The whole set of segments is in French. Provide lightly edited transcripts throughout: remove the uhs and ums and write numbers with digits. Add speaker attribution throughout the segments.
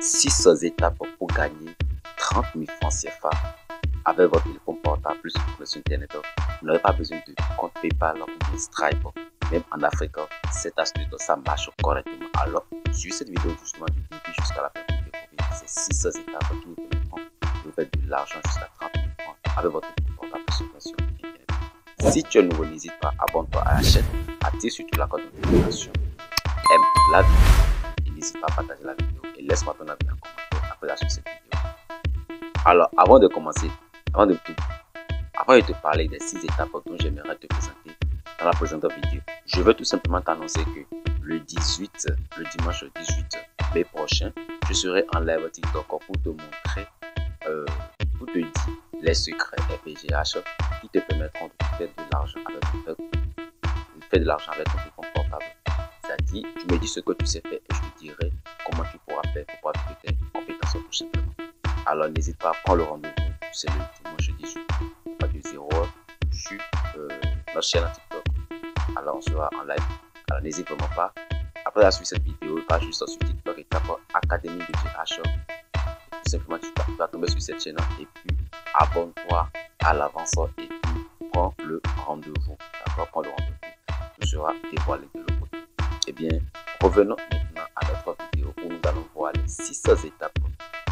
Speaker 1: 6 étapes pour gagner 30 000 francs CFA avec votre téléphone portable plus une connexion internet. Vous n'aurez pas besoin de compte PayPal ou de Stripe. Même en Afrique, cette astuce, ça marche correctement. Alors, sur cette vidéo, justement, du début jusqu'à la fin, vous découvrir ces 6 étapes qui vous permettront de faire de l'argent jusqu'à 30 000 francs avec votre téléphone portable plus une connexion internet. Si tu es nouveau, n'hésite pas, abonne-toi à la chaîne, active surtout la cloche de notification, aime la vidéo et n'hésite pas à partager la vidéo et laisse-moi ton avis en commentaire après la suite de cette vidéo. Alors, avant de commencer, avant de te parler des 6 étapes dont j'aimerais te présenter dans la présente vidéo, je veux tout simplement t'annoncer que le dimanche 18 mai prochain, je serai en live TikTok pour te montrer, pour te dire les secrets FGH qui te permettront de faire de l'argent avec ton téléphone portable. C'est-à-dire, tu me dis ce que tu sais faire et je te dirai comment tu pourras faire pour avoir tes compétences tout simplement. Alors n'hésite pas à prendre le rendez-vous, c'est le dimanche 18 pas de 0h sur notre chaîne TikTok. Alors on sera en live. Alors n'hésite vraiment pas. Après la suite de cette vidéo, pas juste sur TikTok et tape Académie de GH. Tout simplement tu vas tomber sur cette chaîne et puis abonne-toi à l'avance et puis prends le rendez-vous. D'accord, prends le rendez-vous. Tout sera dévoilé de l'autre côté. Eh bien, revenons maintenant à notre vidéo où nous allons voir les 6 étapes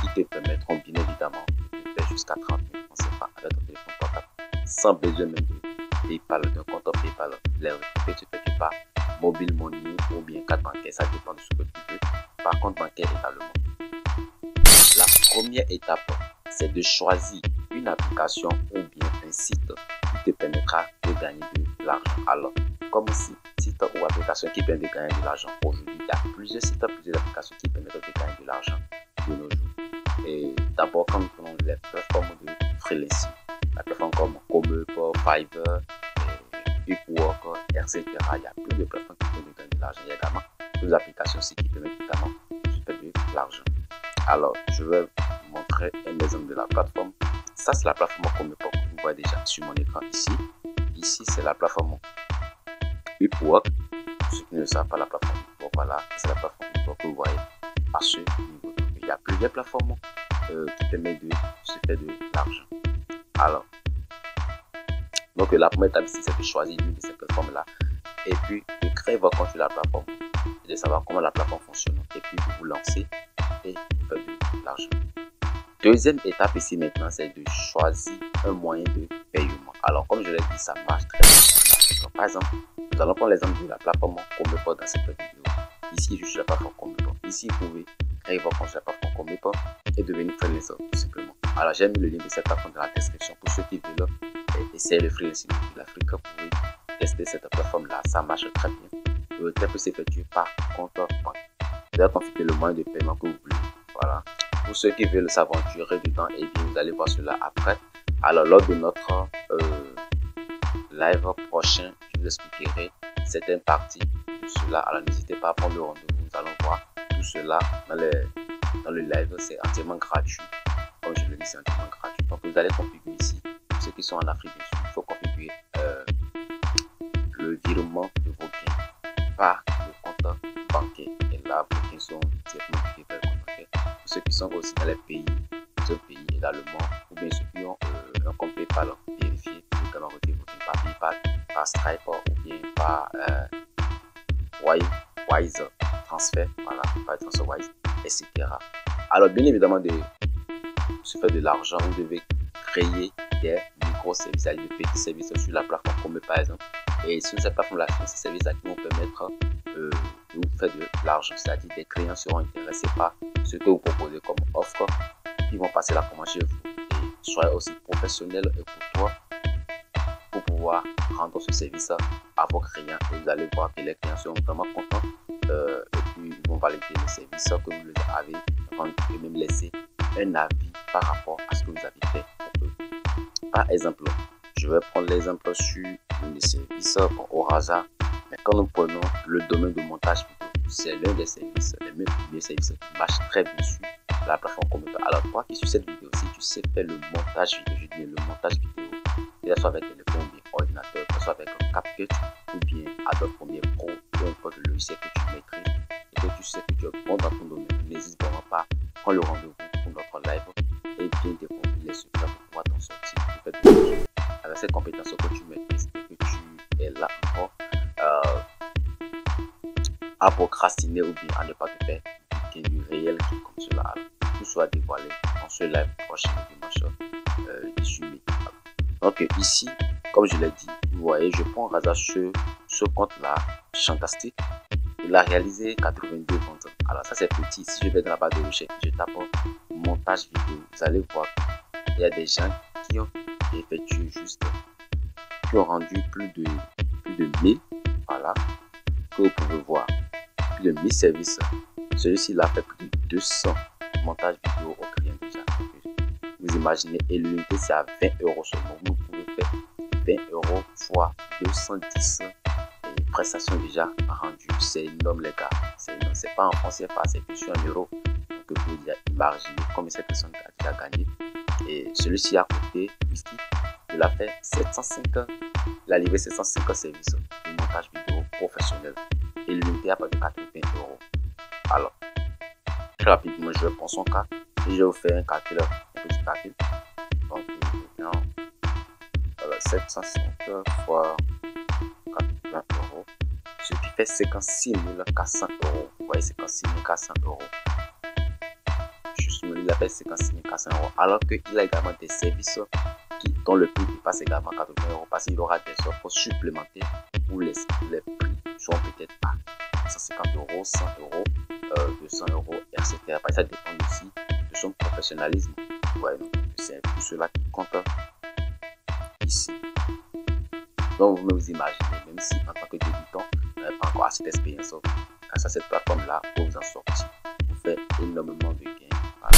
Speaker 1: qui te permettront bien évidemment de faire jusqu'à 30 000 francs CFA avec ton téléphone portable sans besoin même de PayPal, d'un compte PayPal. Les récupérer, tu fais par mobile money ou bien carte bancaire, ça dépend de ce que tu veux. Par compte bancaire également. La première étape, c'est de choisir une application ou bien un site qui te permettra de gagner de l'argent. Alors, comme site ou application qui permet de gagner de l'argent aujourd'hui, il y a plusieurs sites, plusieurs applications qui permettent de gagner de l'argent de nos jours. Et d'abord, quand nous prenons les plateformes de freelancing, la plateforme comme Comeup, Fiverr, Upwork, etc. Il y a plus de plateformes qui permettent de gagner de l'argent. Il y a également deux applications aussi qui permettent également de faire de l'argent. Alors, je vais vous montrer un exemple de la plateforme. Ça, c'est la plateforme Comeup que vous voyez déjà sur mon écran ici. Ici, c'est la plateforme Upwork. Pour ceux qui ne savent pas la plateforme Upwork, voilà, c'est la plateforme Upwork que vous voyez à ce niveau. Donc, il y a plusieurs plateformes qui permettent de se faire de l'argent. Alors, donc la première étape ici, c'est de choisir l'une de ces plateformes-là et puis de créer votre compte sur la plateforme et de savoir comment la plateforme fonctionne et puis de vous lancer et de faire de l'argent. Deuxième étape ici maintenant, c'est de choisir un moyen de paiement. Alors, comme je l'ai dit, ça marche très bien. Donc, par exemple, nous allons prendre l'exemple de la plateforme Comeup dans cette vidéo. Ici, je suis la plateforme Comeup. Ici, vous pouvez créer votre compte sur la plateforme Comeup et devenir freelancer tout simplement. Alors, j'ai mis le lien de cette plateforme dans la description pour ceux qui veulent essayer le freelancing de l'Afrique. Vous pouvez tester cette plateforme-là, ça marche très bien. Le retrait peut s'effectuer par compte bancaire. Vous allez configurer le moyen de paiement que vous voulez. Voilà. Pour ceux qui veulent s'aventurer dedans, et bien vous allez voir cela après. Alors, lors de notre live prochain, je vous expliquerai certaines parties de cela. Alors, n'hésitez pas à prendre le rendez-vous. Nous allons voir tout cela dans le live. C'est entièrement gratuit. Comme je le dis, c'est entièrement gratuit. Donc, vous allez configurer ici. Pour ceux qui sont en Afrique du Sud, il faut configurer le virement de vos gains par le compte bancaire. Et là, vos gains sont directement payés par le compte bancaire. Pour ceux qui sont aussi dans les pays, également, ou bien ceux qui ont un compte PayPal, vérifiez également retirer vos gains par PayPal, par Stripe ou bien par Wise Transfer, voilà, par TransferWise, etc. Alors, bien évidemment, de se faire de l'argent, vous devez créer des microservices, des petits services sur la plateforme comme par exemple. Et sur cette plateforme-là, ces services qui vont permettre de vous faire de l'argent, c'est-à-dire des clients seront intéressés par ce que vous proposez comme offre, ils vont passer la commande chez vous. Et soyez aussi professionnel et courtois pour pouvoir rendre ce service à vos clients. Et vous allez voir que les clients seront vraiment contents et puis ils vont valider le service que vous leur avez rendu et même laisser un avis par rapport à ce que vous avez fait pour eux. Par exemple, je vais prendre l'exemple sur une services au hasard. Mais quand nous prenons le domaine de montage vidéo, c'est l'un des services, les mêmes services qui marchent très bien sur la plateforme Comeup. Alors toi qui suis cette vidéo, si tu sais faire le montage vidéo, je dis le montage vidéo, que ce soit avec téléphone ou bien ordinateur, que ce soit avec un CapCut ou bien Adobe Premiere Pro, peu importe le logiciel que tu maîtrises et que tu sais que tu es bon dans ton domaine, n'hésite vraiment pas prends le rendez-vous pour notre live et viens découvrir les secrets pour pouvoir t'en sortir. Avec ces compétences que tu maîtrises et que tu es là encore à procrastiner ou bien à ne pas te faire du réel qui comme cela. Alors, tout soit dévoilé en ce live prochain dimanche 18 mai. Donc ici, comme je l'ai dit, vous voyez, je prends au hasard ce compte-là, fantastique. Il a réalisé 82 ventes. Alors ça c'est petit. Si je vais dans la barre de recherche, je tape montage vidéo, vous allez voir il y a des gens qui ont effectué qui ont rendu plus de 1000, voilà, que vous pouvez voir, plus de 1000 services. Celui-ci il a fait plus de 200 montages vidéo au client déjà. Vous imaginez, et l'unité c'est à 20 € seulement. Vous pouvez faire 20 € fois 210 prestations déjà rendues. C'est énorme les gars. C'est pas en francs CFA, c'est plus en euros. Donc vous déjà imaginez combien cette personne a déjà gagné. Et celui-ci à côté, ici, il a fait 705, il a livré 705 services de montage vidéo professionnel. Et l'unité à pas de 80 €. Alors, très rapidement, je prends son cas et je vais vous faire un calcul, un petit calcul. Donc, 705 fois 80 €, ce qui fait 56 400 €. Vous voyez, 56 400 €. Justement, il a fait 56 400 €. Alors qu'il a également des services dont le prix dépasse également 80 € parce qu'il aura des offres supplémentaires où les prix sont peut-être à 150 €, 100 €, 200 €, etc. Ça dépend aussi de son professionnalisme. Ouais, c'est tout cela qui compte ici. Donc vous imaginez, même si en tant que débutant, vous n'avez pas encore assez d'expérience, grâce à cette plateforme-là, pour vous en sortir, vous faites énormément de gains. Voilà.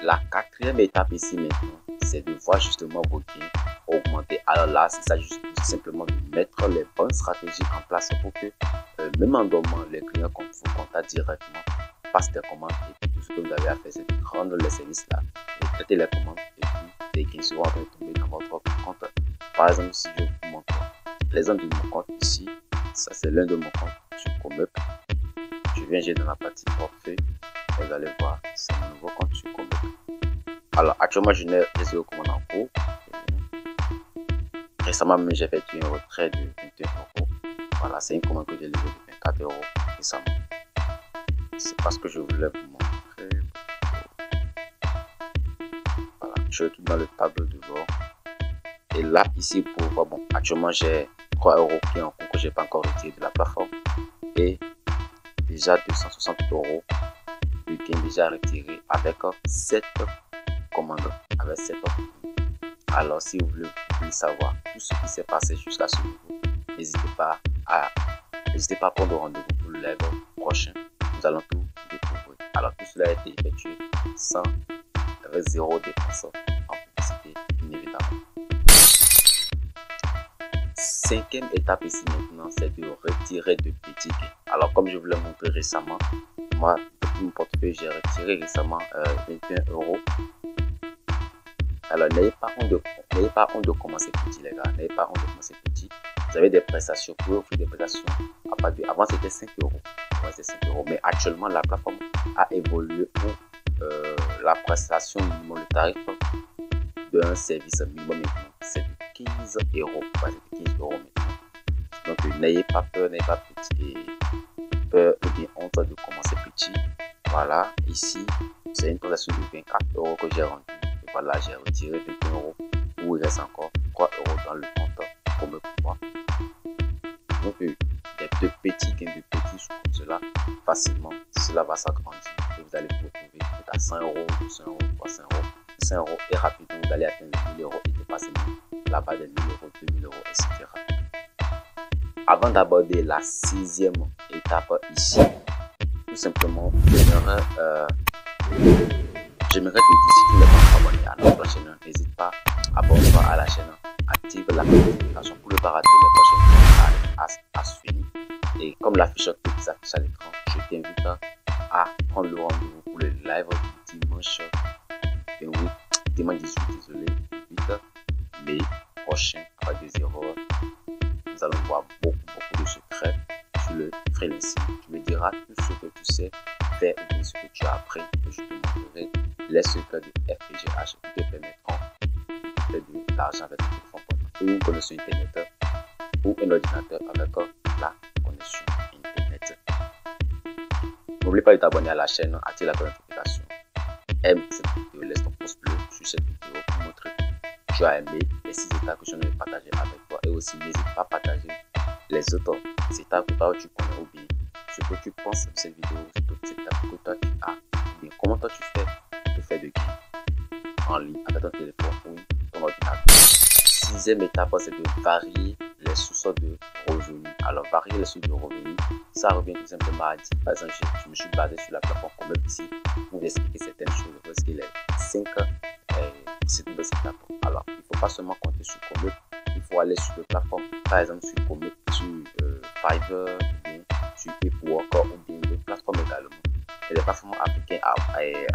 Speaker 1: La quatrième étape ici maintenant, c'est de voir justement vos gains augmenter. Alors là, c'est ça juste simplement de mettre les bonnes stratégies en place pour que même en dormant, les clients vous contactent directement, passent des commandes et puis tout ce que vous avez à faire, c'est de prendre les services là, de traiter les commandes et puis les gains seront en train de tomber dans votre compte. Par exemple, si je vous montre l'exemple de mon compte ici, ça c'est l'un de mon compte sur Comeup. Je viens j'ai dans la partie portefeuille et vous allez voir, c'est mon nouveau compte sur Comeup. Alors actuellement, je n'ai zéro commande en cours. Récemment, même j'ai fait un retrait de 21 €. Voilà, c'est une commande que j'ai livrée de 24 € récemment. C'est parce que je voulais vous montrer. Voilà, je retourne dans le tableau de bord. Et là, ici, pour voir, bon, actuellement, j'ai 3 € qui est en cours que je n'ai pas encore retiré de la plateforme. Et déjà 260 € de gain déjà retiré avec 7 commandes. Avec 7 commandes. Alors, si vous voulez savoir tout ce qui s'est passé jusqu'à ce niveau, n'hésitez pas à prendre rendez-vous pour le live prochain. Nous allons tout découvrir. Alors, tout cela a été effectué sans zéro dépense en publicité, inévitablement. Cinquième étape ici maintenant, c'est de retirer de petits gains. Alors, comme je vous l'ai montré récemment, moi, depuis mon portefeuille, j'ai retiré récemment 21 €. Alors, n'ayez pas honte de commencer petit, les gars. N'ayez pas honte de commencer petit. Vous avez des prestations. Vous pouvez offrir des prestations à part de. Avant, c'était 5 €. Avant, c'était 5 €. Mais actuellement, la plateforme a évolué pour la prestation minimum, le tarif d'un service minimum maintenant. C'est de 15 €. Ouais, c'est de 15 € maintenant. Donc, n'ayez pas peur, n'ayez pas peur ou bien honte de commencer petit. Voilà, ici, c'est une prestation de 24 € que j'ai rendue. Voilà, j'ai retiré 21 €. Où il reste encore 3 € dans le compte pour me pouvoir. Donc, des petits gains de petits sous comme cela, facilement, cela va s'agrandir. Et vous allez vous retrouver à 100 €, 200 €, 300 €, 5 € et rapidement, vous allez atteindre 1000 € et dépasser la barre des 1000 €, 2000 €, etc. Avant d'aborder la sixième étape ici, tout simplement, j'aimerais te dire, si tu n'es pas abonné à notre chaîne, n'hésite pas, abonne-toi à la chaîne, active la notification pour ne pas rater les prochaines vidéos à suivre. Et comme la fiche qui s'affiche à l'écran, je t'invite à prendre le rendez-vous pour le live du dimanche 18, désolé, 8 mai prochain à 2h. Nous allons voir beaucoup de secrets sur le freelancing. Tu me diras tout ce que tu sais faire et ce que tu as appris. Je te montrerai les secrets de FPGH qui te permettront de faire de l'argent avec un téléphone portable ou une connexion Internet ou un ordinateur avec la connexion Internet. N'oublie pas de t'abonner à la chaîne, active la notification, aime cette vidéo, laisse ton pouce bleu sur cette vidéo pour montrer que tu as aimé les 6 étapes que je viens de partager avec toi et aussi n'hésite pas à partager les autres étapes que toi tu connais ou bien ce que tu penses de cette vidéo, sur toutes ces étapes que toi tu as, ou bien comment toi tu fais pour faire de gain en ligne avec ton téléphone ou ton ordinateur. 6e étape, c'est de varier les sources de revenus. Alors, varier les sources de revenus, ça revient tout simplement à dire, par exemple, je me suis basé sur la plateforme Commeup ici pour vous expliquer certaines choses, parce qu'il y a 5 étapes. Alors, il ne faut pas seulement compter sur Commeup, il faut aller sur des plateformes, par exemple sur Commeup, sur Fiverr, ou bien sur Upwork, ou bien des plateformes également. Et les plateformes africaines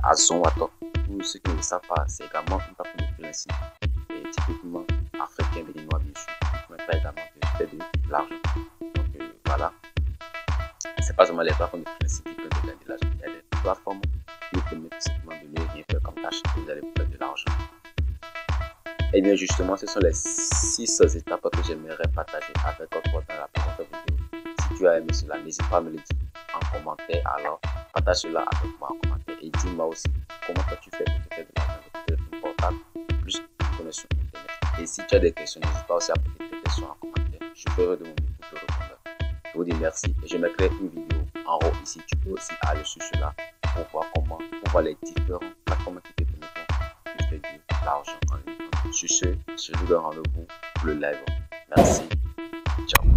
Speaker 1: à Zomato, pour ceux qui ne le savent pas, c'est également une plateforme de freelancing. Et typiquement africain, béninois bien sûr, qui permet également de faire de l'argent. Donc voilà, c'est pas seulement les plateformes de freelancing qui peuvent gagner de l'argent, il y a des plateformes qui permettent tout simplement de ne rien faire comme tâche et vous allez faire de l'argent. Et bien justement, ce sont les 6 étapes que j'aimerais partager avec toi dans la prochaine vidéo. Si tu as aimé cela, n'hésite pas à me le dire en commentaire. Alors, partage cela avec moi en commentaire et dis-moi aussi comment toi tu fais pour te faire de l'argent avec ton téléphone portable plus de connexion Internet. Et si tu as des questions, n'hésite pas aussi à poser tes questions en commentaire. Je suis heureux de mon écoute de répondre. Je vous dis merci et je mettrai une vidéo en haut ici. Tu peux aussi aller sur cela pour voir les différentes plateformes qui te permettent de faire de l'argent en ligne. Sur ce, je vous donne rendez-vous pour le live. Merci. Ciao.